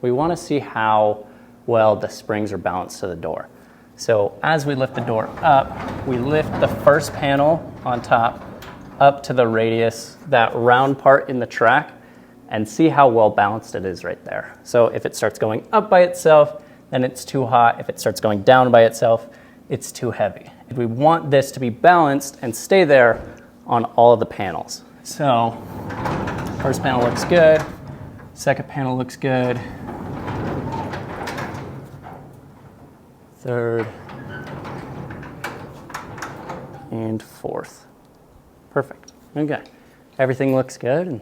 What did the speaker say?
we want to see how well the springs are balanced to the door. So as we lift the door up, we lift the first panel on top up to the radius, that round part in the track, and see how well balanced it is right there. So if it starts going up by itself, then it's too hot. If it starts going down by itself, it's too heavy. We want this to be balanced and stay there on all of the panels. So first panel looks good, second panel looks good, third and fourth. Perfect. Okay. Everything looks good.